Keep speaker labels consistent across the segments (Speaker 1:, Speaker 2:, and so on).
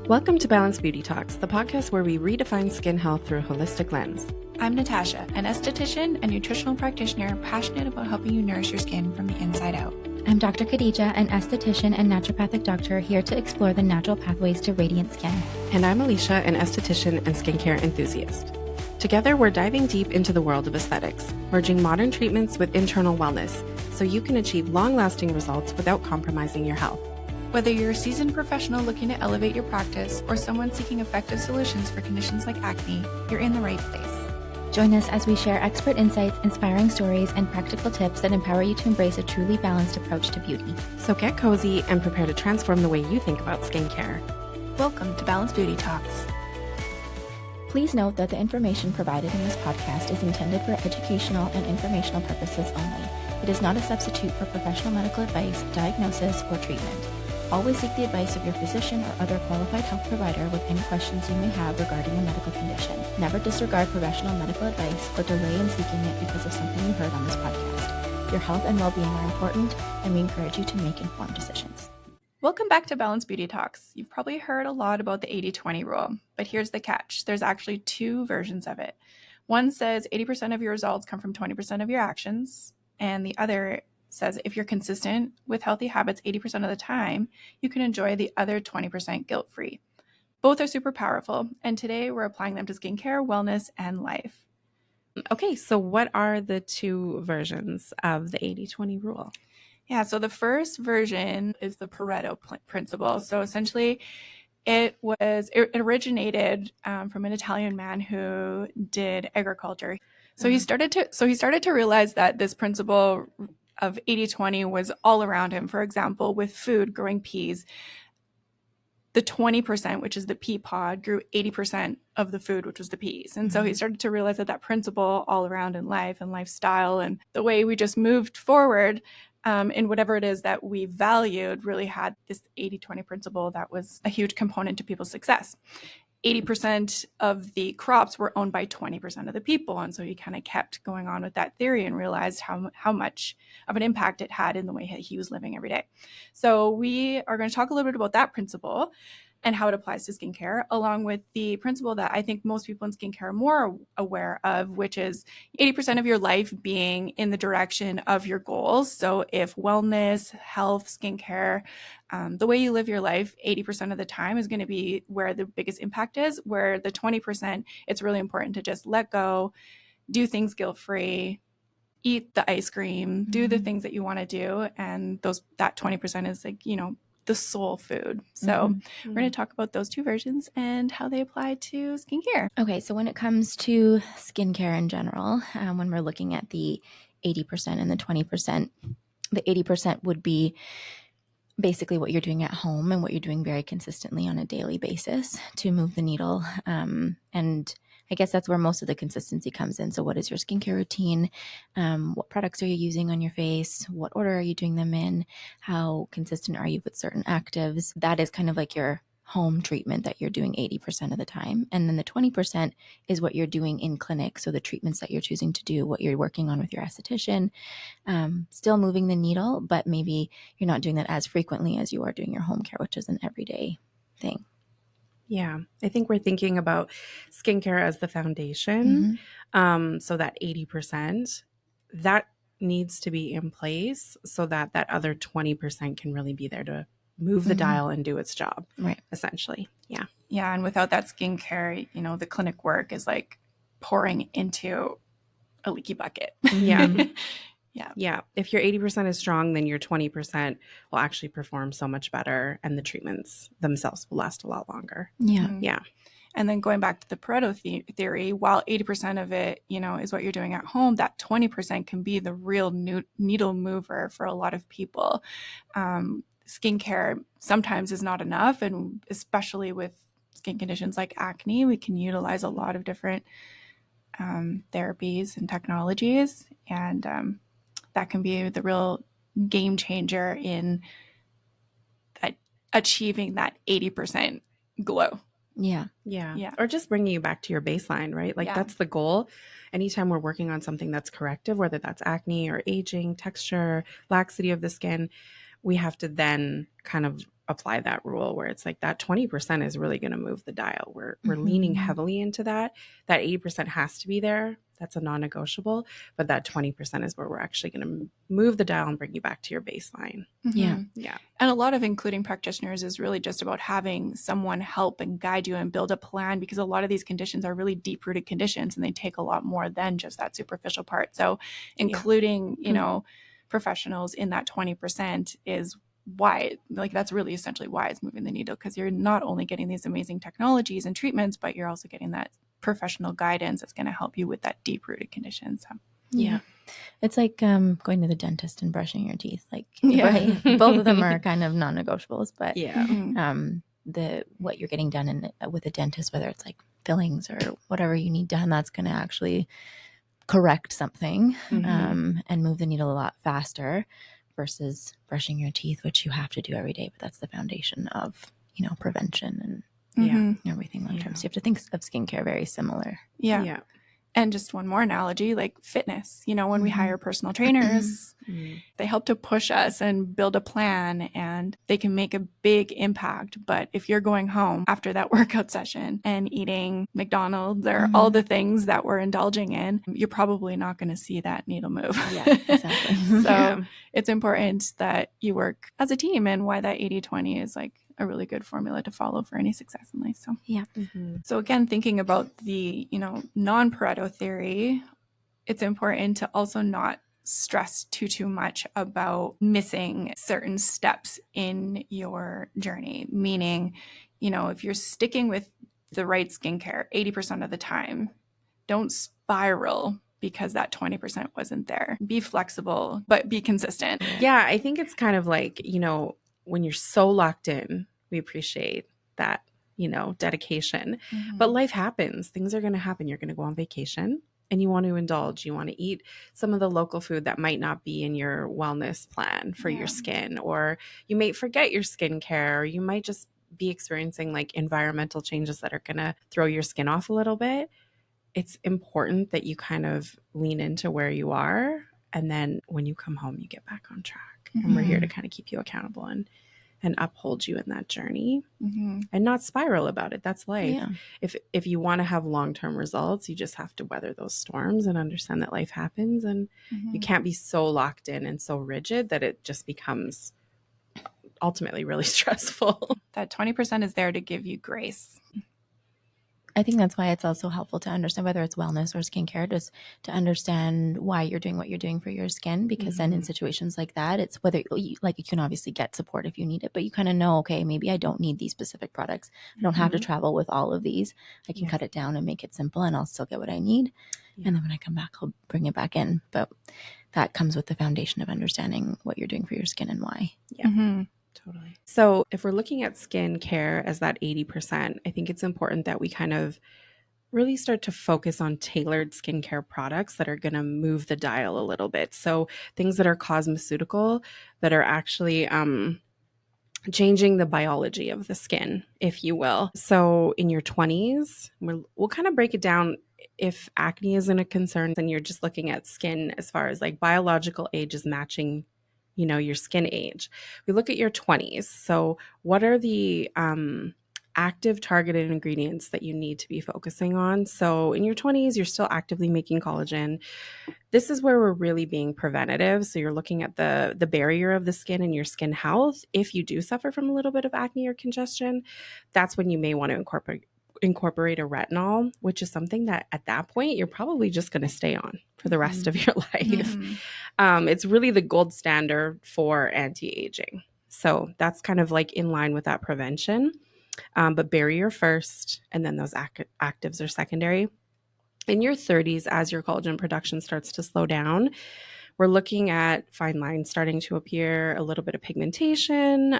Speaker 1: Welcome to Balanced Beauty Talks, the podcast where we redefine skin health through a holistic lens.
Speaker 2: I'm Natasha, an esthetician and nutritional practitioner passionate about helping you nourish your skin from the inside out.
Speaker 3: I'm Dr. Khadijah, an esthetician and naturopathic doctor here to explore the natural pathways to radiant skin.
Speaker 1: And I'm Alicia, an esthetician and skincare enthusiast. Together, we're diving deep into the world of aesthetics, merging modern treatments with internal wellness so you can achieve long-lasting results without compromising your health.
Speaker 2: Whether you're a seasoned professional looking to elevate your practice or someone seeking effective solutions for conditions like acne, you're in the right place.
Speaker 3: Join us as we share expert insights, inspiring stories, and practical tips that empower you to embrace a truly balanced approach to beauty.
Speaker 1: So get cozy and prepare to transform the way you think about skincare.
Speaker 2: Welcome to Balanced Beauty Talks.
Speaker 3: Please note that the information provided in this podcast is intended for educational and informational purposes only. It is not a substitute for professional medical advice, diagnosis, or treatment. Always seek the advice of your physician or other qualified health provider with any questions you may have regarding a medical condition. Never disregard professional medical advice or delay in seeking it because of something you heard on this podcast. Your health and well-being are important, and we encourage you to make informed decisions.
Speaker 2: Welcome back to Balanced Beauty Talks. You've probably heard a lot about the 80-20 rule, but here's the catch. There's actually two versions of it. One says 80% of your results come from 20% of your actions, and the other says if you're consistent with healthy habits 80% of the time, you can enjoy the other 20% guilt-free. Both are super powerful, and today we're applying them to skincare, wellness, and life.
Speaker 1: Okay, so what are the two versions of the 80-20 rule?
Speaker 2: Yeah, so the first version is the Pareto principle. So essentially, it originated from an Italian man who did agriculture. So he started to realize that this principle of 80-20 was all around him. For example, with food, growing peas, the 20%, which is the pea pod, grew 80% of the food, which was the peas. And so he started to realize that principle all around in life and lifestyle and the way we just moved forward in whatever it is that we valued really had this 80-20 principle that was a huge component to people's success. 80% of the crops were owned by 20% of the people. And so he kind of kept going on with that theory and realized how much of an impact it had in the way he was living every day. So we are going to talk a little bit about that principle and how it applies to skincare, along with the principle that I think most people in skincare are more aware of, which is 80% of your life being in the direction of your goals. So if wellness, health, skincare, the way you live your life 80% of the time is going to be where the biggest impact is, where the 20%, it's really important to just let go, do things guilt-free, eat the ice cream, do the things that you want to do. And that 20% is like, the soul food. So we're going to talk about those two versions and how they apply to skincare.
Speaker 3: Okay, so when it comes to skincare in general, when we're looking at the 80% and the 20%, the 80% would be basically what you're doing at home and what you're doing very consistently on a daily basis to move the needle. And I guess that's where most of the consistency comes in. So what is your skincare routine? What products are you using on your face? What order are you doing them in? How consistent are you with certain actives? That is kind of like your home treatment that you're doing 80% of the time. And then the 20% is what you're doing in clinic. So the treatments that you're choosing to do, what you're working on with your esthetician, still moving the needle, but maybe you're not doing that as frequently as you are doing your home care, which is an everyday thing.
Speaker 1: Yeah, I think we're thinking about skincare as the foundation. So that 80%, that needs to be in place so that other 20% can really be there to move the dial and do its job,
Speaker 3: right?
Speaker 1: Essentially. Yeah.
Speaker 2: Yeah. And without that skincare, the clinic work is like pouring into a leaky bucket.
Speaker 1: Yeah.
Speaker 2: Yeah.
Speaker 1: Yeah. If your 80% is strong, then your 20% will actually perform so much better and the treatments themselves will last a lot longer.
Speaker 3: Yeah.
Speaker 1: Yeah.
Speaker 2: And then going back to the Pareto theory, while 80% of it, is what you're doing at home, that 20% can be the real needle mover for a lot of people. Skincare sometimes is not enough. And especially with skin conditions like acne, we can utilize a lot of different therapies and technologies. And that can be the real game changer in achieving that 80% glow.
Speaker 3: Yeah.
Speaker 1: Or just bringing you back to your baseline, right? Like that's the goal. Anytime we're working on something that's corrective, whether that's acne or aging, texture, laxity of the skin, we have to then kind of apply that rule where it's like that 20% is really going to move the dial. We're leaning heavily into that. That 80% has to be there. That's a non-negotiable, but that 20% is where we're actually going to move the dial and bring you back to your baseline.
Speaker 3: Yeah.
Speaker 1: Yeah.
Speaker 2: And a lot of including practitioners is really just about having someone help and guide you and build a plan, because a lot of these conditions are really deep-rooted conditions and they take a lot more than just that superficial part. So including, you know, professionals in that 20% is why, like, that's really essentially why it's moving the needle, because you're not only getting these amazing technologies and treatments, but you're also getting that professional guidance that's going to help you with that deep-rooted condition. So
Speaker 3: yeah. It's like going to the dentist and brushing your teeth. Like, right? Both of them are kind of non-negotiables, but what you're getting done with a dentist, whether it's like fillings or whatever you need done, that's going to actually correct something and move the needle a lot faster versus brushing your teeth, which you have to do every day. But that's the foundation of, you know, prevention and everything long term. So you have to think of skincare very similar.
Speaker 2: Yeah. And just one more analogy, like fitness. You know, when we hire personal trainers, they help to push us and build a plan, and they can make a big impact. But if you're going home after that workout session and eating McDonald's or all the things that we're indulging in, you're probably not going to see that needle move.
Speaker 3: Yeah, exactly.
Speaker 2: So it's important that you work as a team, and why that 80-20 is like a really good formula to follow for any success in life. So So again, thinking about the, you know, non-Pareto theory, it's important to also not stress too much about missing certain steps in your journey. Meaning, you know, if you're sticking with the right skincare 80% of the time, don't spiral because that 20% wasn't there. Be flexible, but be consistent.
Speaker 1: Yeah, I think it's kind of like, you know, when you're so locked in, we appreciate that, you know, dedication. But life happens. Things are going to happen. You're going to go on vacation and you want to indulge. You want to eat some of the local food that might not be in your wellness plan for your skin, or you may forget your skincare, or you might just be experiencing like environmental changes that are going to throw your skin off a little bit. It's important that you kind of lean into where you are. And then when you come home, you get back on track. And we're here to kind of keep you accountable and uphold you in that journey and not spiral about it. That's life. Yeah. If you want to have long-term results, you just have to weather those storms and understand that life happens, and you can't be so locked in and so rigid that it just becomes ultimately really stressful.
Speaker 2: That 20% is there to give you grace.
Speaker 3: I think that's why it's also helpful to understand, whether it's wellness or skincare, just to understand why you're doing what you're doing for your skin. Because then in situations like that, it's whether you can obviously get support if you need it, but you kind of know, okay, maybe I don't need these specific products. I don't have to travel with all of these. I can cut it down and make it simple, and I'll still get what I need. And then when I come back, I'll bring it back in. But that comes with the foundation of understanding what you're doing for your skin and why.
Speaker 1: Yeah. Totally. So if we're looking at skincare as that 80%, I think it's important that we kind of really start to focus on tailored skincare products that are going to move the dial a little bit. So things that are cosmeceutical, that are actually changing the biology of the skin, if you will. So in your 20s, we'll kind of break it down. If acne isn't a concern, then you're just looking at skin as far as like biological age is matching, you know, your skin age. We look at your 20s. So what are the active targeted ingredients that you need to be focusing on? So in your 20s, you're still actively making collagen. This is where we're really being preventative. So you're looking at the barrier of the skin and your skin health. If you do suffer from a little bit of acne or congestion, that's when you may want to incorporate a retinol, which is something that at that point you're probably just going to stay on for the rest of your life. It's really the gold standard for anti-aging. So that's kind of like in line with that prevention. But barrier first, and then those actives are secondary. In your 30s, as your collagen production starts to slow down, we're looking at fine lines starting to appear, a little bit of pigmentation,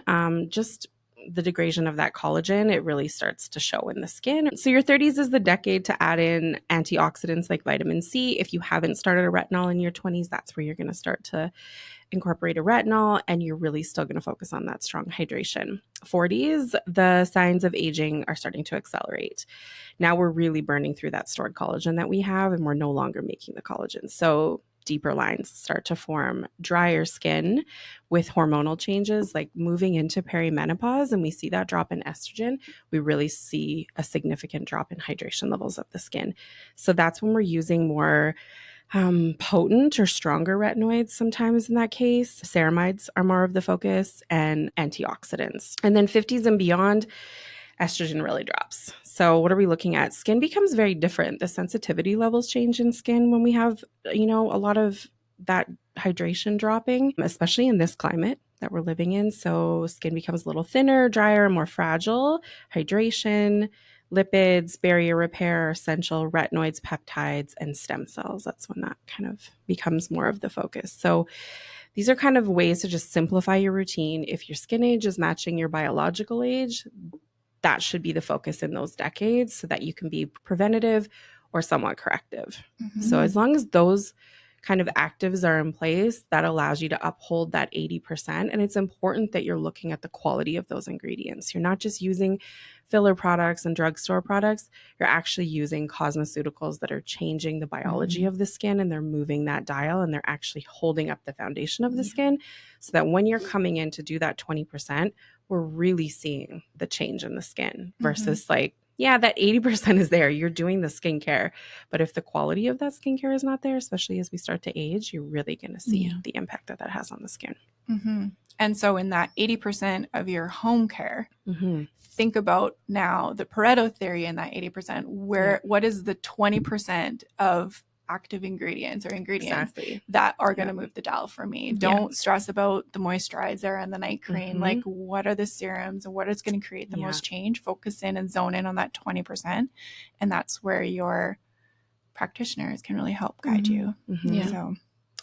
Speaker 1: just the degradation of that collagen. It really starts to show in the skin. So your 30s is the decade to add in antioxidants like vitamin C. If you haven't started a retinol in your 20s, that's where you're going to start to incorporate a retinol, and you're really still going to focus on that strong hydration. 40s, the signs of aging are starting to accelerate. Now we're really burning through that stored collagen that we have, and we're no longer making the collagen. So deeper lines start to form, drier skin with hormonal changes, like moving into perimenopause, and we see that drop in estrogen, we really see a significant drop in hydration levels of the skin. So that's when we're using more potent or stronger retinoids sometimes in that case. Ceramides are more of the focus, and antioxidants. And then 50s and beyond, estrogen really drops. So what are we looking at? Skin becomes very different. The sensitivity levels change in skin when we have, a lot of that hydration dropping, especially in this climate that we're living in. So skin becomes a little thinner, drier, more fragile. Hydration, lipids, barrier repair are essential, retinoids, peptides, and stem cells. That's when that kind of becomes more of the focus. So these are kind of ways to just simplify your routine. If your skin age is matching your biological age, that should be the focus in those decades so that you can be preventative or somewhat corrective. So as long as those kind of actives are in place, that allows you to uphold that 80%. And it's important that you're looking at the quality of those ingredients. You're not just using filler products and drugstore products. You're actually using cosmeceuticals that are changing the biology of the skin, and they're moving that dial, and they're actually holding up the foundation of the skin so that when you're coming in to do that 20%, we're really seeing the change in the skin versus that 80% is there. You're doing the skincare. But if the quality of that skincare is not there, especially as we start to age, you're really going to see the impact that has on the skin.
Speaker 2: And so in that 80% of your home care, think about now the Pareto theory in that 80%, what is the 20% of active ingredients or ingredients that are going to move the dial for me? Don't stress about the moisturizer and the night cream. Like, what are the serums and what is going to create the most change? Focus in and zone in on that 20%. And that's where your practitioners can really help guide you. So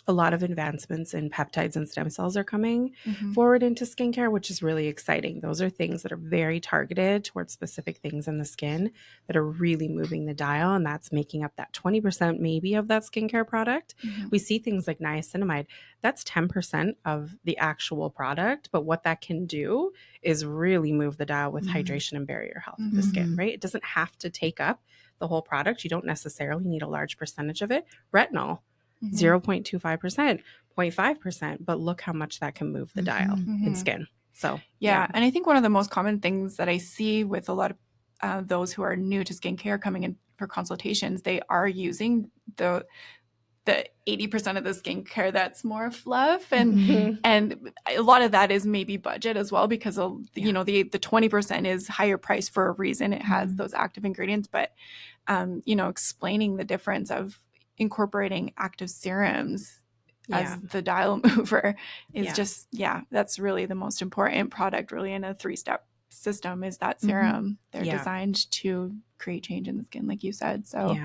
Speaker 1: a lot of advancements in peptides and stem cells are coming forward into skincare, which is really exciting. Those are things that are very targeted towards specific things in the skin that are really moving the dial, and that's making up that 20% maybe of that skincare product. We see things like niacinamide. That's 10% of the actual product, but what that can do is really move the dial with hydration and barrier health of the skin, right? It doesn't have to take up the whole product. You don't necessarily need a large percentage of it. Retinol, 0.25%, 0.5%, but look how much that can move the dial in skin. So,
Speaker 2: and I think one of the most common things that I see with a lot of those who are new to skincare coming in for consultations, they are using the 80% of the skincare that's more fluff, and a lot of that is maybe budget as well, because the 20% is higher price for a reason. It has those active ingredients, but explaining the difference of incorporating active serums as the dial mover is just that's really the most important product really in a 3-step system is that serum. They're designed to create change in the skin, like you said. So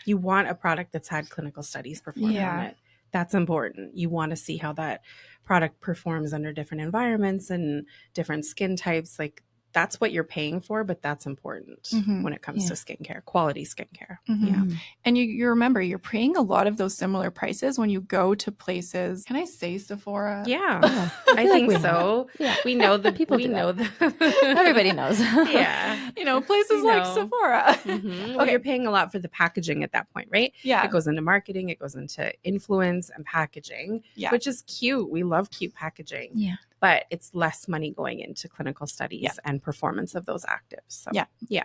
Speaker 1: you want a product that's had clinical studies performed on it. That's important. You want to see how that product performs under different environments and different skin types. Like, that's what you're paying for, but that's important when it comes to skincare, quality skincare.
Speaker 2: And you remember, you're paying a lot of those similar prices when you go to places. Can I say Sephora?
Speaker 1: I think so. We know the people. We know
Speaker 3: everybody knows.
Speaker 2: Places like Sephora.
Speaker 1: Well, you're paying a lot for the packaging at that point, right? It goes into marketing, it goes into influence and packaging, which is cute. We love cute packaging. But it's less money going into clinical studies and performance of those actives. So,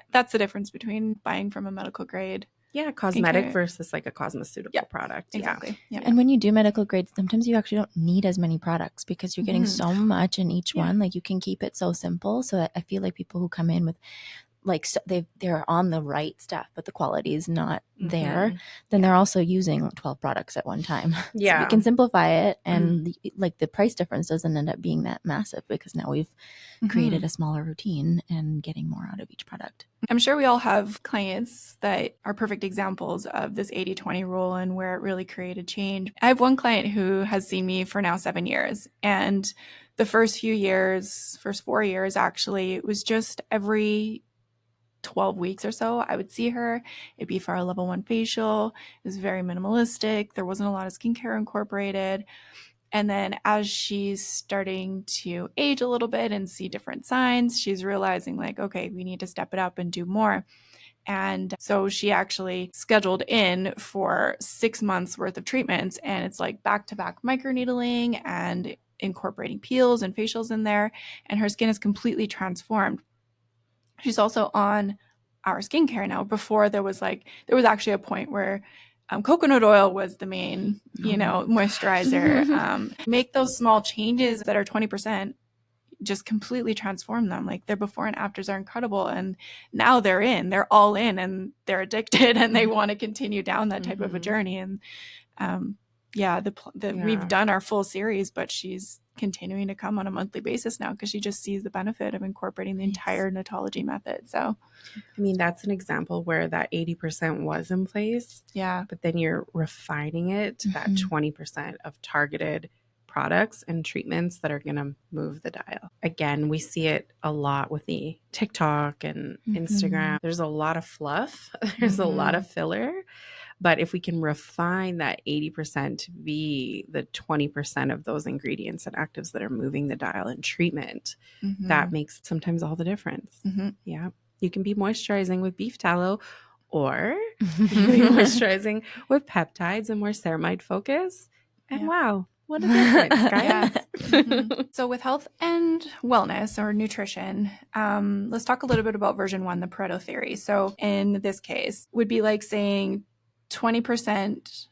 Speaker 2: that's the difference between buying from a medical grade.
Speaker 1: Cosmetic versus like a cosmeceutical product.
Speaker 2: Exactly.
Speaker 3: And when you do medical grades, sometimes you actually don't need as many products because you're getting so much in each one. Like, you can keep it so simple. So that I feel like people who come in with they're on the right stuff, but the quality is not there, then they're also using 12 products at one time. So we can simplify it, and the price difference doesn't end up being that massive because now we've created a smaller routine and getting more out of each product.
Speaker 2: I'm sure we all have clients that are perfect examples of this 80-20 rule and where it really created change. I have one client who has seen me for now 7 years, and the first 4 years actually, it was just every 12 weeks or so, I would see her. It'd be for our level 1 facial. It was very minimalistic. There wasn't a lot of skincare incorporated. And then as she's starting to age a little bit and see different signs, she's realizing like, okay, we need to step it up and do more. And so she actually scheduled in for 6 months worth of treatments, and it's like back-to-back microneedling and incorporating peels and facials in there, and her skin is completely transformed. She's also on our skincare now. Before there was actually a point where coconut oil was the main, moisturizer. Make those small changes that are 20%, just completely transform them. Like, their before and afters are incredible. And now they're all in, and they're addicted, and they want to continue down that type of a journey. And we've done our full series, but she's continuing to come on a monthly basis now because she just sees the benefit of incorporating the entire Natology method. So,
Speaker 1: I mean, that's an example where that 80% was in place.
Speaker 2: Yeah.
Speaker 1: But then you're refining it to that 20% of targeted products and treatments that are going to move the dial. Again, we see it a lot with the TikTok and Instagram. There's a lot of fluff. There's a lot of filler. But if we can refine that 80% to be the 20% of those ingredients and actives that are moving the dial in treatment, that makes sometimes all the difference. Yeah. You can be moisturizing with beef tallow, or you can be moisturizing with peptides and more ceramide focus. And wow, what a difference, guys.
Speaker 2: So with health and wellness or nutrition, let's talk a little bit about version 1, the Pareto theory. So in this case, would be like saying 20%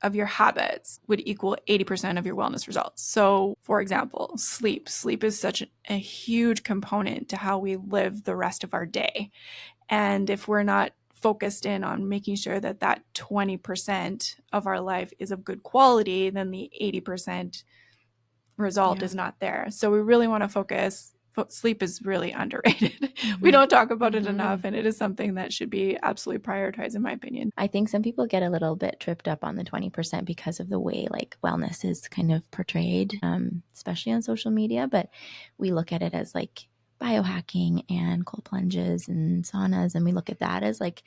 Speaker 2: of your habits would equal 80% of your wellness results. So for example, sleep. Sleep is such a huge component to how we live the rest of our day. And if we're not focused in on making sure that that 20% of our life is of good quality, then the 80% result is not there. So we really want to focus. Sleep is really underrated. We don't talk about it enough, and it is something that should be absolutely prioritized, in my opinion.
Speaker 3: I think some people get a little bit tripped up on the 20% because of the way like wellness is kind of portrayed, especially on social media. But we look at it as like biohacking and cold plunges and saunas, and we look at that as like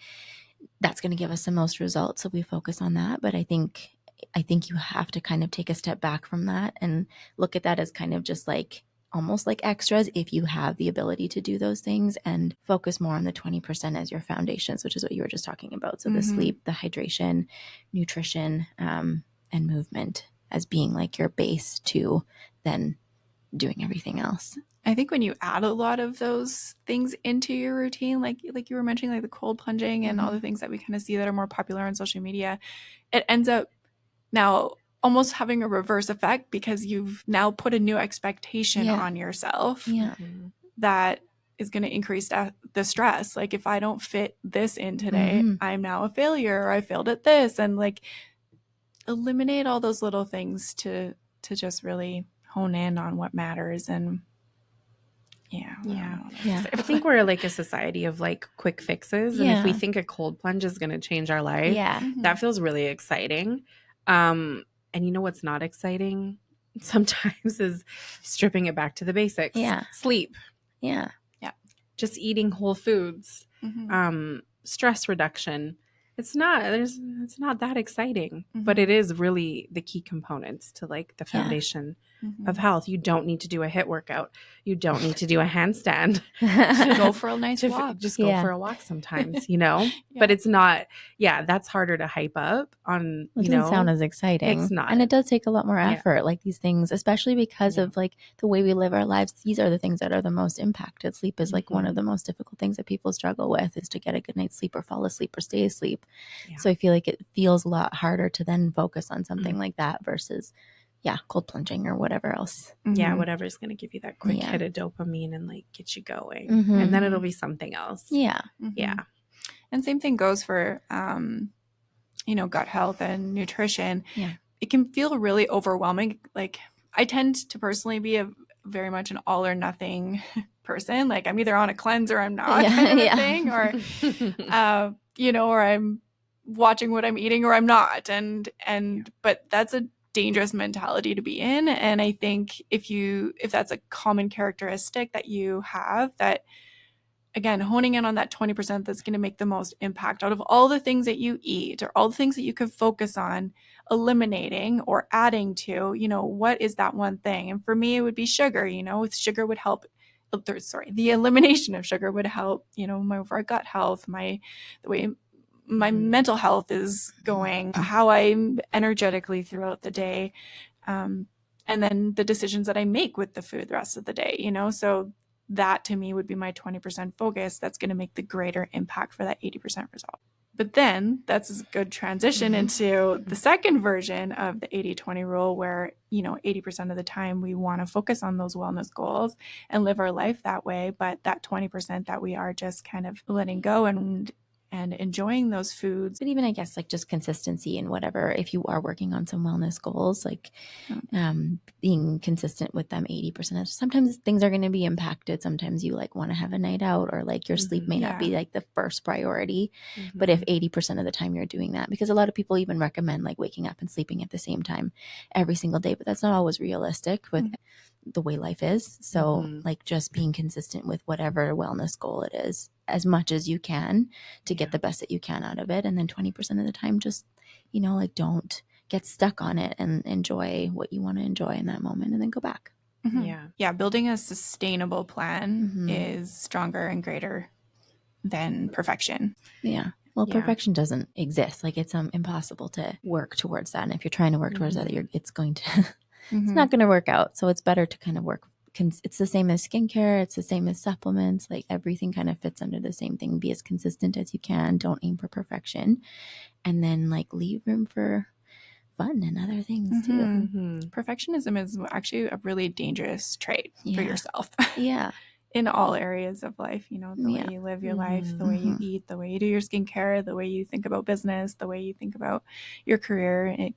Speaker 3: that's going to give us the most results, so we focus on that. But I think you have to kind of take a step back from that and look at that as kind of just like almost like extras if you have the ability to do those things, and focus more on the 20% as your foundations, which is what you were just talking about. So the sleep, the hydration, nutrition, and movement as being like your base to then doing everything else.
Speaker 2: I think when you add a lot of those things into your routine, like you were mentioning, like the cold plunging and all the things that we kind of see that are more popular on social media, it ends up now almost having a reverse effect because you've now put a new expectation on yourself that is going to increase the stress. Like, if I don't fit this in today, I'm now a failure, or I failed at this. And like, eliminate all those little things to just really hone in on what matters. And
Speaker 1: I think we're like a society of like quick fixes. And if we think a cold plunge is going to change our life, that feels really exciting. And you know what's not exciting sometimes is stripping it back to the basics. Sleep. Just eating whole foods. Stress reduction. It's not that exciting, but it is really the key components to like the foundation of health. You don't need to do a HIIT workout. You don't need to do a handstand.
Speaker 2: Go for a nice walk.
Speaker 1: Just go for a walk sometimes, but it's not, that's harder to hype up on,
Speaker 3: it doesn't sound as exciting.
Speaker 1: It's not.
Speaker 3: And it does take a lot more effort, like these things, especially because of like the way we live our lives. These are the things that are the most impacted. Sleep is like one of the most difficult things that people struggle with, is to get a good night's sleep or fall asleep or stay asleep. So I feel like it feels a lot harder to then focus on something like that versus cold plunging or whatever else.
Speaker 1: Whatever's going to give you that quick hit of dopamine and like get you going. And then it'll be something else.
Speaker 2: And same thing goes for gut health and nutrition. It can feel really overwhelming. Like, I tend to personally be very much an all or nothing person. Like, I'm either on a cleanse or I'm not, kind of a thing, or or I'm watching what I'm eating or I'm not. But that's a dangerous mentality to be in. And I think if that's a common characteristic that you have, that again, honing in on that 20% that's going to make the most impact out of all the things that you eat or all the things that you could focus on eliminating or adding to, what is that one thing? And for me, it would be sugar. Sugar would help the elimination of sugar would help, my overall gut health, the way my mental health is going, how I'm energetically throughout the day, and then the decisions that I make with the food the rest of the day, so that to me would be my 20% focus. That's going to make the greater impact for that 80% result. But then that's a good transition into the second version of the 80-20 rule, where, 80% of the time we want to focus on those wellness goals and live our life that way. But that 20% that we are just kind of letting go and enjoying those foods.
Speaker 3: But even, I guess, like just consistency and whatever, if you are working on some wellness goals, like being consistent with them 80%. Sometimes things are going to be impacted. Sometimes you like want to have a night out, or like your sleep may not be like the first priority. But if 80% of the time you're doing that, because a lot of people even recommend like waking up and sleeping at the same time every single day, but that's not always realistic with the way life is. So like just being consistent with whatever wellness goal it is as much as you can to get the best that you can out of it. And then 20% of the time, just, like don't get stuck on it and enjoy what you want to enjoy in that moment and then go back.
Speaker 2: Yeah. Building a sustainable plan is stronger and greater than perfection.
Speaker 3: Yeah. Well, perfection doesn't exist. Like it's impossible to work towards that. And if you're trying to work towards that, it's going to, it's not going to work out. So it's better to kind of work. It's the same as skincare. It's the same as supplements. Like everything kind of fits under the same thing. Be as consistent as you can. Don't aim for perfection. And then like leave room for fun and other things too.
Speaker 2: Perfectionism is actually a really dangerous trait for yourself.
Speaker 3: Yeah.
Speaker 2: In all areas of life, the way you live your life, the way you eat, the way you do your skincare, the way you think about business, the way you think about your career. It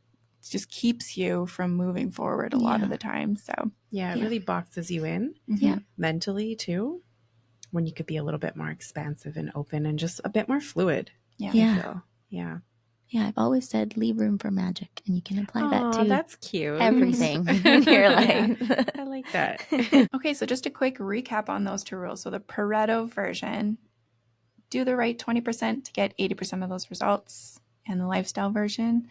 Speaker 2: just keeps you from moving forward a lot of the time. So
Speaker 1: it really boxes you in mentally too, when you could be a little bit more expansive and open and just a bit more fluid.
Speaker 3: I've always said leave room for magic, and you can apply that to
Speaker 1: that's cute.
Speaker 3: Everything in your life.
Speaker 1: I like that.
Speaker 2: Okay, so just a quick recap on those two rules. So the Pareto version, do the right 20% to get 80% of those results. And the lifestyle version,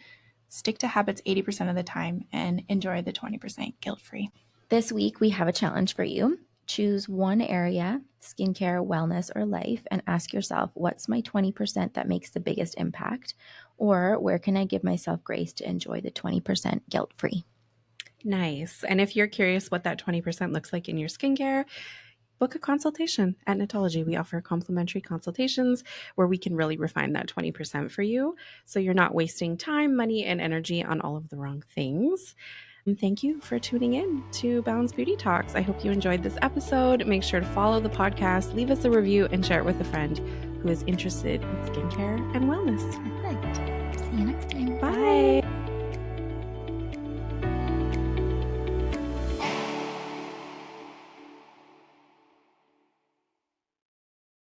Speaker 2: stick to habits 80% of the time and enjoy the 20% guilt-free.
Speaker 3: This week, we have a challenge for you. Choose one area, skincare, wellness, or life, and ask yourself, what's my 20% that makes the biggest impact? Or where can I give myself grace to enjoy the 20% guilt-free?
Speaker 1: Nice. And if you're curious what that 20% looks like in your skincare, book a consultation at Natology. We offer complimentary consultations where we can really refine that 20% for you, so you're not wasting time, money, and energy on all of the wrong things. And thank you for tuning in to Balanced Beauty Talks. I hope you enjoyed this episode. Make sure to follow the podcast, leave us a review, and share it with a friend who is interested in skincare and wellness.
Speaker 3: Perfect. See you next time.
Speaker 1: Bye.